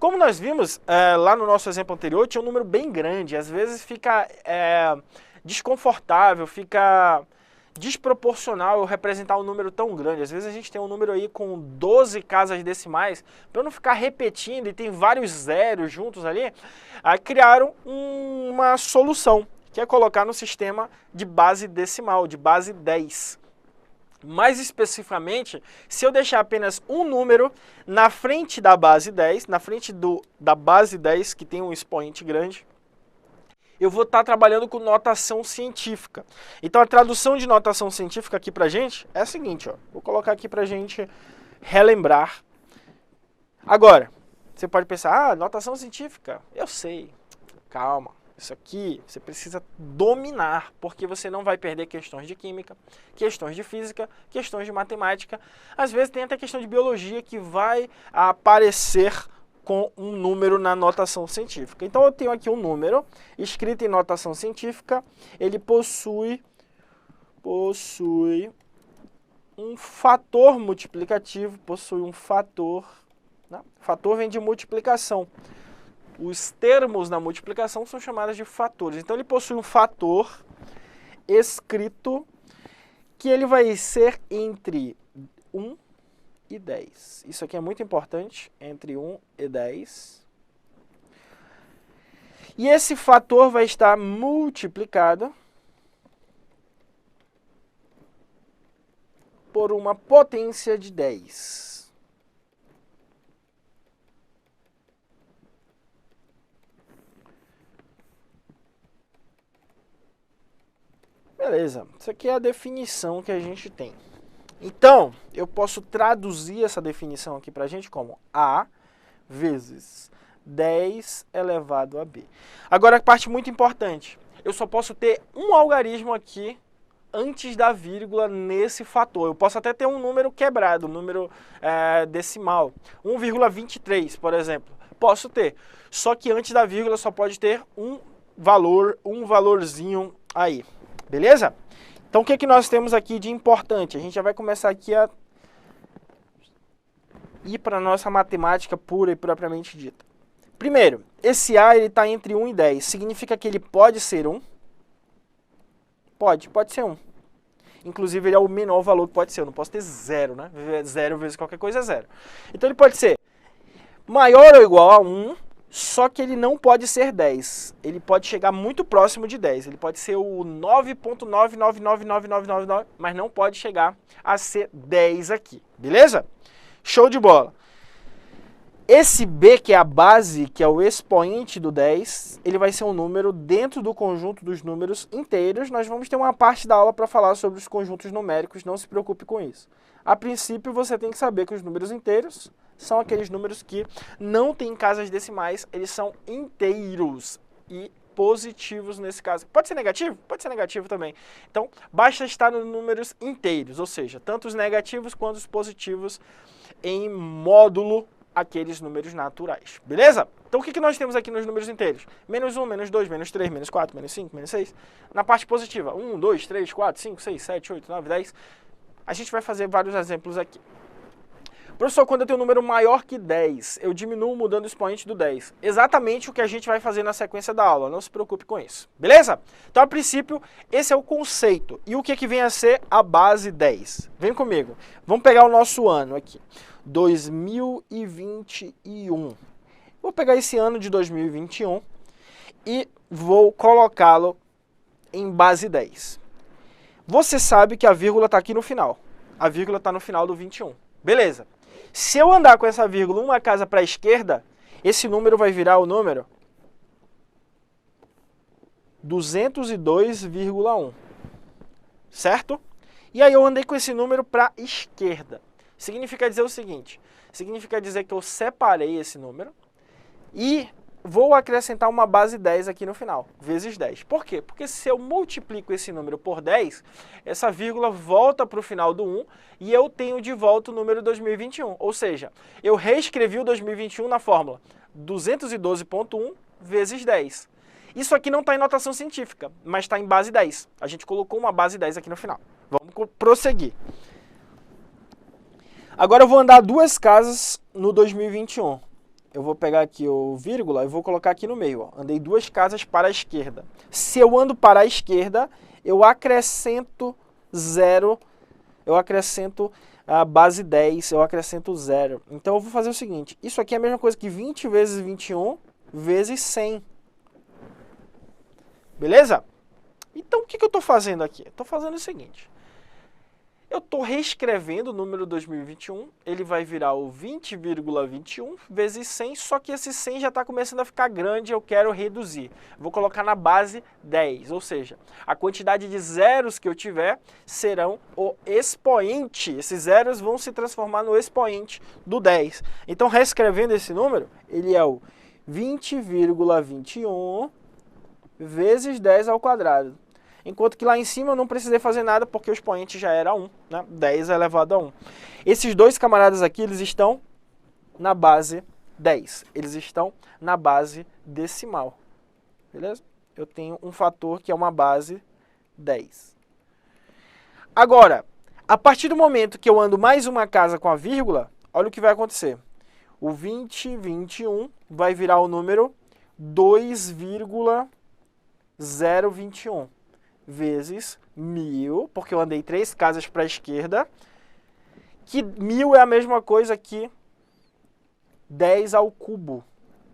Como nós vimos lá no nosso exemplo anterior, tinha um número bem grande, às vezes fica desconfortável, fica desproporcional eu representar um número tão grande. Às vezes a gente tem um número aí com 12 casas decimais, para não ficar repetindo e tem vários zeros juntos ali, aí criaram uma solução, que é colocar no sistema de base decimal, de base 10. Mais especificamente, se eu deixar apenas um número na frente da base 10, na frente da base 10, que tem um expoente grande, eu vou estar trabalhando com notação científica. Então a tradução de notação científica aqui pra gente é a seguinte, ó. Vou colocar aqui pra gente relembrar. Agora, você pode pensar, notação científica, eu sei, calma. Isso aqui você precisa dominar, porque você não vai perder questões de química, questões de física, questões de matemática. Às vezes tem até questão de biologia que vai aparecer com um número na notação científica. Então eu tenho aqui um número escrito em notação científica, ele possui um fator multiplicativo, possui um fator, né? Fator vem de multiplicação. Os termos da multiplicação são chamados de fatores. Então ele possui um fator escrito que ele vai ser entre 1 e 10. Isso aqui é muito importante, entre 1 e 10. E esse fator vai estar multiplicado por uma potência de 10. Beleza, isso aqui é a definição que a gente tem. Então, eu posso traduzir essa definição aqui pra gente como A vezes 10 elevado a B. Agora, a parte muito importante. Eu só posso ter um algarismo aqui antes da vírgula nesse fator. Eu posso até ter um número quebrado, um número decimal. 1,23, por exemplo. Posso ter. Só que antes da vírgula só pode ter um valorzinho aí. Beleza? Então, o que nós temos aqui de importante? A gente já vai começar aqui a ir para a nossa matemática pura e propriamente dita. Primeiro, esse A está entre 1 e 10. Significa que ele pode ser 1? Pode ser 1. Inclusive, ele é o menor valor que pode ser. Eu não posso ter 0, né? 0 vezes qualquer coisa é 0. Então, ele pode ser maior ou igual a 1, só que ele não pode ser 10. Ele pode chegar muito próximo de 10. Ele pode ser o 9.999999, mas não pode chegar a ser 10 aqui. Beleza? Show de bola. Esse B, que é a base, que é o expoente do 10, ele vai ser um número dentro do conjunto dos números inteiros. Nós vamos ter uma parte da aula para falar sobre os conjuntos numéricos, não se preocupe com isso. A princípio, você tem que saber que os números inteiros são aqueles números que não têm casas decimais, eles são inteiros e positivos nesse caso. Pode ser negativo? Pode ser negativo também. Então, basta estar nos números inteiros, ou seja, tanto os negativos quanto os positivos em módulo aqueles números naturais. Beleza? Então, o que nós temos aqui nos números inteiros? Menos 1, menos 2, menos 3, menos 4, menos 5, menos 6. Na parte positiva, 1, 2, 3, 4, 5, 6, 7, 8, 9, 10. A gente vai fazer vários exemplos aqui. Professor, quando eu tenho um número maior que 10, eu diminuo mudando o expoente do 10. Exatamente o que a gente vai fazer na sequência da aula, não se preocupe com isso. Beleza? Então, a princípio, esse é o conceito. E o que vem a ser a base 10? Vem comigo. Vamos pegar o nosso ano aqui. 2021. Vou pegar esse ano de 2021 e vou colocá-lo em base 10. Você sabe que a vírgula está aqui no final. A vírgula está no final do 21. Beleza. Se eu andar com essa vírgula uma casa para a esquerda, esse número vai virar o número 202,1. Certo? E aí eu andei com esse número para a esquerda. Significa dizer o seguinte, significa dizer que eu separei esse número e vou acrescentar uma base 10 aqui no final, vezes 10. Por quê? Porque se eu multiplico esse número por 10, essa vírgula volta para o final do 1 e eu tenho de volta o número 2021. Ou seja, eu reescrevi o 2021 na fórmula 212,1 vezes 10. Isso aqui não está em notação científica, mas está em base 10. A gente colocou uma base 10 aqui no final. Vamos prosseguir. Agora eu vou andar duas casas no 2021. eu vou pegar aqui o vírgula e vou colocar aqui no meio. Ó. Andei 2 casas para a esquerda. Se eu ando para a esquerda, eu acrescento 0, eu acrescento a base 10, eu acrescento 0. Então eu vou fazer o seguinte, isso aqui é a mesma coisa que 20 vezes 21 vezes 100. Beleza? Então o que eu estou fazendo aqui? Estou fazendo o seguinte. Eu estou reescrevendo o número 2021, ele vai virar o 20,21 vezes 100, só que esse 100 já está começando a ficar grande, eu quero reduzir. Vou colocar na base 10, ou seja, a quantidade de zeros que eu tiver serão o expoente. Esses zeros vão se transformar no expoente do 10. Então, reescrevendo esse número, ele é o 20,21 vezes 10 ao quadrado. Enquanto que lá em cima eu não precisei fazer nada porque o expoente já era 1, né? 10 elevado a 1. Esses dois camaradas aqui, eles estão na base 10. Eles estão na base decimal. Beleza? Eu tenho um fator que é uma base 10. Agora, a partir do momento que eu ando mais uma casa com a vírgula, olha o que vai acontecer. O 2021 vai virar o número 2,021. Vezes 1000, porque eu andei 3 casas para a esquerda, que 1000 é a mesma coisa que 10 ao cubo.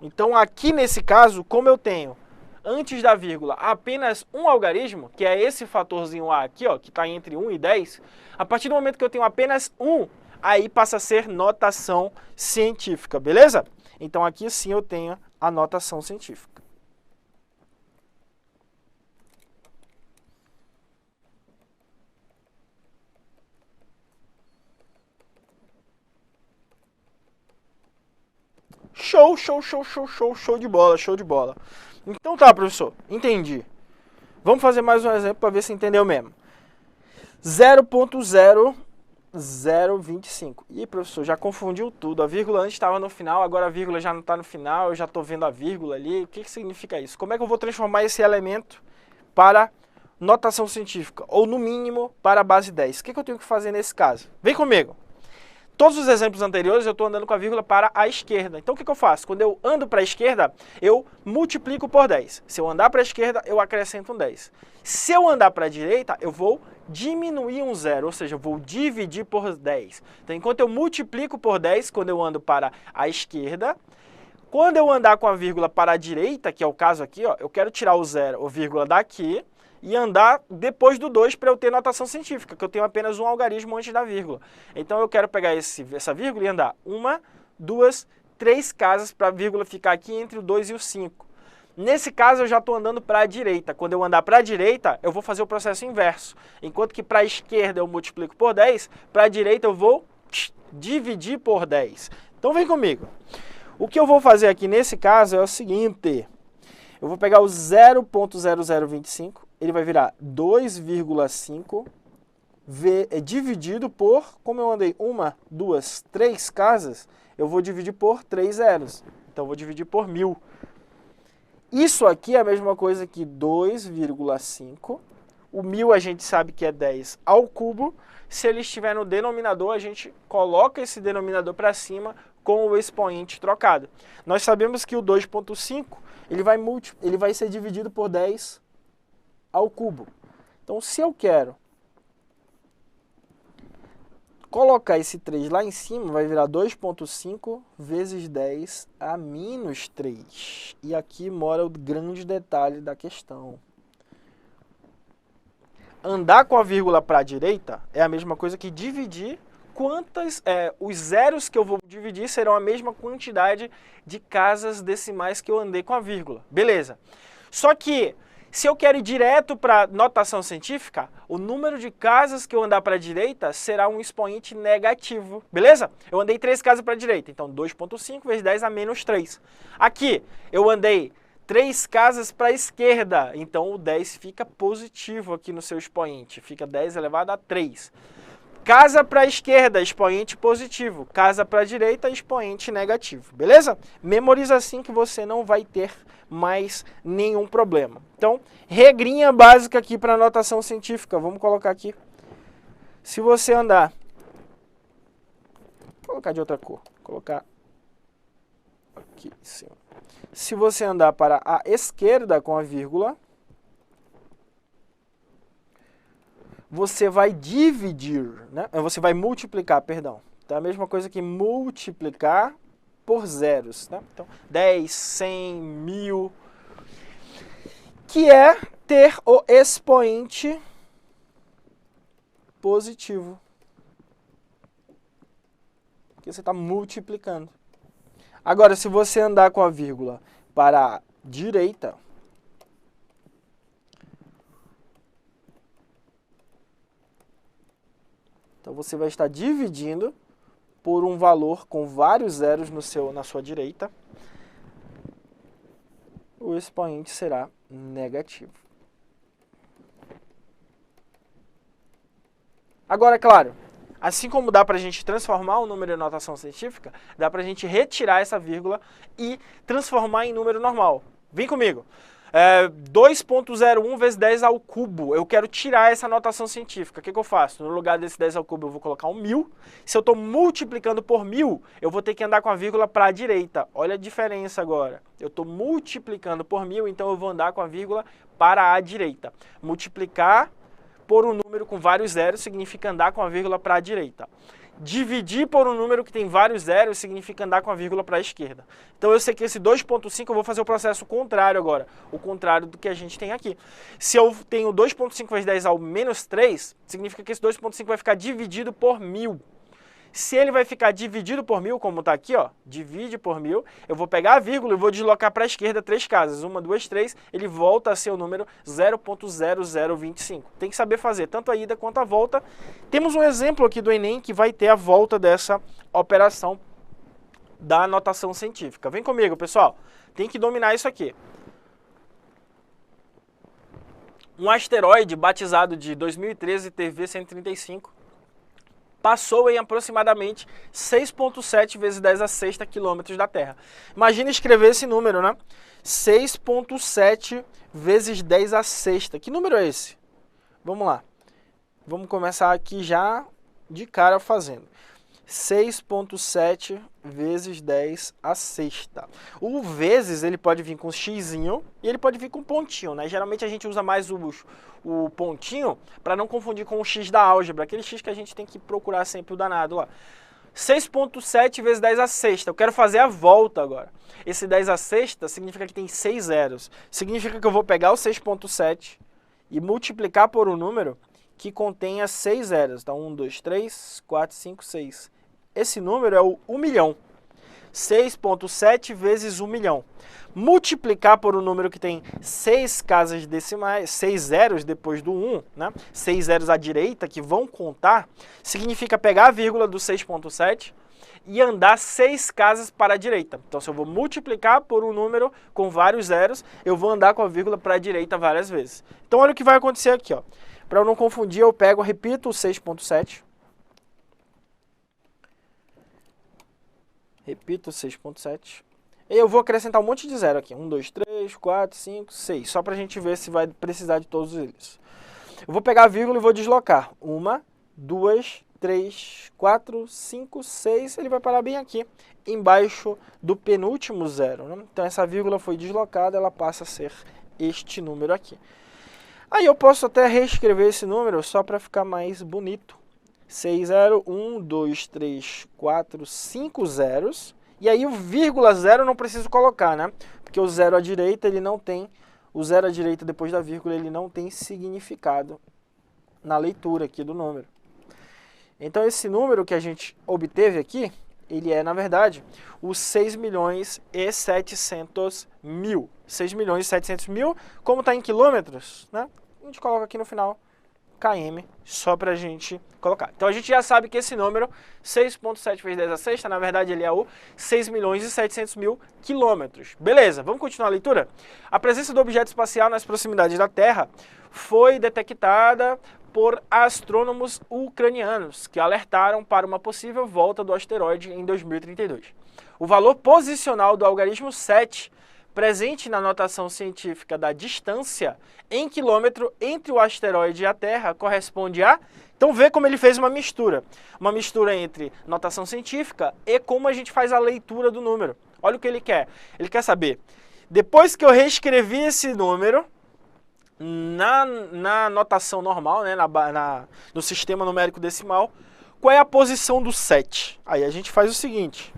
Então aqui nesse caso, como eu tenho antes da vírgula apenas um algarismo, que é esse fatorzinho A aqui, ó, que está entre 1 e 10, a partir do momento que eu tenho apenas 1, aí passa a ser notação científica, beleza? Então aqui sim eu tenho a notação científica. Show, show, show, show, show, show de bola, show de bola. Então tá, professor, entendi. Vamos fazer mais um exemplo para ver se entendeu mesmo. 0.0025. Ih, professor, já confundiu tudo. A vírgula antes estava no final, agora a vírgula já não está no final, eu já estou vendo a vírgula ali. O que significa isso? Como é que eu vou transformar esse elemento para notação científica? Ou, no mínimo, para a base 10? O que eu tenho que fazer nesse caso? Vem comigo. Todos os exemplos anteriores eu estou andando com a vírgula para a esquerda. Então o que eu faço? Quando eu ando para a esquerda, eu multiplico por 10. Se eu andar para a esquerda, eu acrescento um 10. Se eu andar para a direita, eu vou diminuir um 0, ou seja, eu vou dividir por 10. Então enquanto eu multiplico por 10, quando eu ando para a esquerda, quando eu andar com a vírgula para a direita, que é o caso aqui, ó, eu quero tirar o 0, ou vírgula daqui, e andar depois do 2 para eu ter notação científica, que eu tenho apenas um algarismo antes da vírgula. Então eu quero pegar essa vírgula e andar 1, 2, 3 casas para a vírgula ficar aqui entre o 2 e o 5. Nesse caso eu já estou andando para a direita. Quando eu andar para a direita, eu vou fazer o processo inverso. Enquanto que para a esquerda eu multiplico por 10, para a direita eu vou dividir por 10. Então vem comigo. O que eu vou fazer aqui nesse caso é o seguinte. Eu vou pegar o 0.0025, ele vai virar 2,5 dividido por, como eu andei 1, 2, 3 casas, eu vou dividir por 3 zeros. Então, eu vou dividir por 1000. Isso aqui é a mesma coisa que 2,5. O 1000 a gente sabe que é 10 ao cubo. Se ele estiver no denominador, a gente coloca esse denominador para cima com o expoente trocado. Nós sabemos que o 2,5 ele vai ser dividido por 10 ao cubo. Então, se eu quero colocar esse 3 lá em cima, vai virar 2,5 vezes 10 a menos 3. E aqui mora o grande detalhe da questão. Andar com a vírgula para a direita é a mesma coisa que dividir os zeros que eu vou dividir serão a mesma quantidade de casas decimais que eu andei com a vírgula. Beleza. Só que, se eu quero ir direto para notação científica, o número de casas que eu andar para a direita será um expoente negativo. Beleza? Eu andei 3 casas para a direita, então 2,5 vezes 10 a menos 3. Aqui, eu andei 3 casas para a esquerda, então o 10 fica positivo aqui no seu expoente, fica 10 elevado a 3. Casa para a esquerda, expoente positivo. Casa para a direita, expoente negativo. Beleza? Memoriza assim que você não vai ter mais nenhum problema. Então, regrinha básica aqui para notação científica. Vamos colocar aqui. Se você andar... Vou colocar de outra cor. Vou colocar pouquíssimo. Se você andar para a esquerda com a vírgula, você vai dividir, né? Você vai multiplicar, perdão. Então é a mesma coisa que multiplicar por zeros, né? Então 10, 100, 1000, que é ter o expoente positivo. Porque você está multiplicando. Agora, se você andar com a vírgula para a direita, então você vai estar dividindo por um valor com vários zeros na sua direita. O expoente será negativo. Agora, é claro, assim como dá para a gente transformar o número em notação científica, dá para a gente retirar essa vírgula e transformar em número normal. Vem comigo. 2.01 vezes 10 ao cubo. Eu quero tirar essa notação científica. O que eu faço? No lugar desse 10 ao cubo, eu vou colocar um 1000. Se eu estou multiplicando por 1000, eu vou ter que andar com a vírgula para a direita. Olha a diferença agora. Eu estou multiplicando por 1000, então eu vou andar com a vírgula para a direita. Multiplicar por um número com vários zeros significa andar com a vírgula para a direita. Dividir por um número que tem vários zeros significa andar com a vírgula para a esquerda. Então eu sei que esse 2.5 eu vou fazer o processo contrário agora, o contrário do que a gente tem aqui. Se eu tenho 2.5 vezes 10 ao menos 3, significa que esse 2.5 vai ficar dividido por 1000. Se ele vai ficar dividido por 1000, como está aqui, ó, divide por 1000, eu vou pegar a vírgula e vou deslocar para a esquerda 3 casas. 1, 2, 3, ele volta a ser o número 0.0025. Tem que saber fazer tanto a ida quanto a volta. Temos um exemplo aqui do Enem que vai ter a volta dessa operação da notação científica. Vem comigo, pessoal. Tem que dominar isso aqui. Um asteroide batizado de 2013 TV-135 passou em aproximadamente 6.7 vezes 10 a sexta quilômetros da Terra. Imagina escrever esse número, né? 6.7 vezes 10 a sexta. Que número é esse? Vamos lá. Vamos começar aqui já de cara fazendo. 6.7 vezes 10 a sexta. O vezes, ele pode vir com xizinho e ele pode vir com pontinho, né? Geralmente a gente usa mais o pontinho para não confundir com o x da álgebra, aquele x que a gente tem que procurar sempre o danado lá. 6.7 vezes 10 a sexta. Eu quero fazer a volta agora. Esse 10 a sexta significa que tem 6 zeros. Significa que eu vou pegar o 6.7 e multiplicar por um número que contenha 6 zeros. Então, 1, 2, 3, 4, 5, 6. Esse número é o 1 milhão. 6.7 vezes 1 milhão. Multiplicar por um número que tem 6 casas decimais, 6 zeros depois do 1, né? 6 zeros à direita que vão contar, significa pegar a vírgula do 6.7 e andar 6 casas para a direita. Então, se eu vou multiplicar por um número com vários zeros, eu vou andar com a vírgula para a direita várias vezes. Então, olha o que vai acontecer aqui, ó. Para eu não confundir, eu repito o 6.7. Repito o 6.7. E eu vou acrescentar um monte de zero aqui. 1, 2, 3, 4, 5, 6. Só para a gente ver se vai precisar de todos eles. Eu vou pegar a vírgula e vou deslocar. 1, 2, 3, 4, 5, 6. Ele vai parar bem aqui, embaixo do penúltimo zero, né? Então essa vírgula foi deslocada, ela passa a ser este número aqui. Aí eu posso até reescrever esse número só para ficar mais bonito. 6, 0, 1, 2, 3, 4, 5 zeros. E aí o vírgula zero eu não preciso colocar, né? Porque o zero à direita, ele não tem... O zero à direita depois da vírgula, ele não tem significado na leitura aqui do número. Então esse número que a gente obteve aqui, ele é, na verdade, os 6.700.000. 6.700.000, como está em quilômetros, né? A gente coloca aqui no final km, só para a gente colocar. Então a gente já sabe que esse número, 6.7 vezes 10 a sexta, na verdade ele é o 6.700.000 quilômetros. Beleza, vamos continuar a leitura? A presença do objeto espacial nas proximidades da Terra foi detectada por astrônomos ucranianos, que alertaram para uma possível volta do asteroide em 2032. O valor posicional do algarismo 7, presente na notação científica da distância em quilômetro entre o asteroide e a Terra, corresponde a... Então vê como ele fez uma mistura entre notação científica e como a gente faz a leitura do número. Olha o que ele quer. Ele quer saber, depois que eu reescrevi esse número, na notação normal, né, no sistema numérico decimal, qual é a posição do 7? Aí a gente faz o seguinte,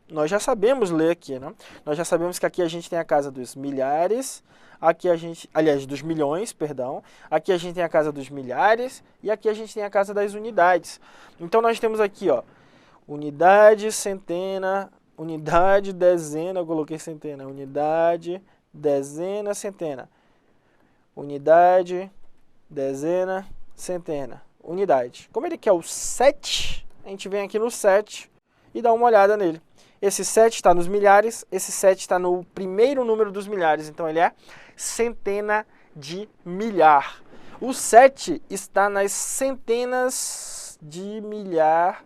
nós já sabemos ler aqui, né? Nós já sabemos que aqui a gente tem a casa dos milhares, aqui a gente, aliás, dos milhões, perdão, aqui a gente tem a casa dos milhares e aqui a gente tem a casa das unidades. Então nós temos aqui, ó, unidade, centena, unidade, dezena, eu coloquei centena, unidade, dezena, centena. Unidade, dezena, centena, unidade. Como ele quer o 7, a gente vem aqui no 7 e dá uma olhada nele. Esse 7 está nos milhares, esse 7 está no primeiro número dos milhares, então ele é centena de milhar. O 7 está nas centenas de milhar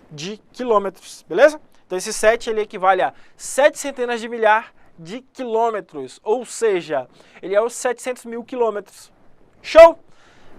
de quilômetros, beleza? Então esse 7 ele equivale a 7 centenas de milhar de quilômetros, ou seja, ele é os 700 mil quilômetros. Show?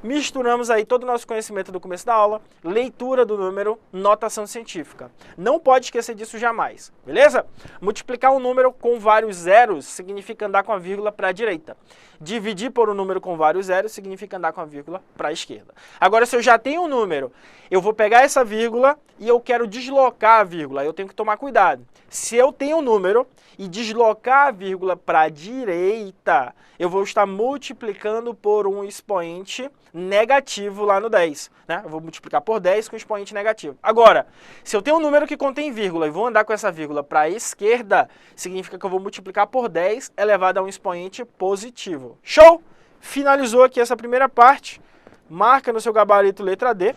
Misturamos aí todo o nosso conhecimento do começo da aula, leitura do número, notação científica. Não pode esquecer disso jamais, beleza? Multiplicar um número com vários zeros significa andar com a vírgula para a direita. Dividir por um número com vários zeros significa andar com a vírgula para a esquerda. Agora, se eu já tenho um número, eu vou pegar essa vírgula e eu quero deslocar a vírgula. Eu tenho que tomar cuidado. Se eu tenho um número e deslocar a vírgula para a direita, eu vou estar multiplicando por um expoente negativo lá no 10. Né? Eu vou multiplicar por 10 com expoente negativo. Agora, se eu tenho um número que contém vírgula e vou andar com essa vírgula para a esquerda, significa que eu vou multiplicar por 10 elevado a um expoente positivo. Show? Finalizou aqui essa primeira parte. Marca no seu gabarito letra D.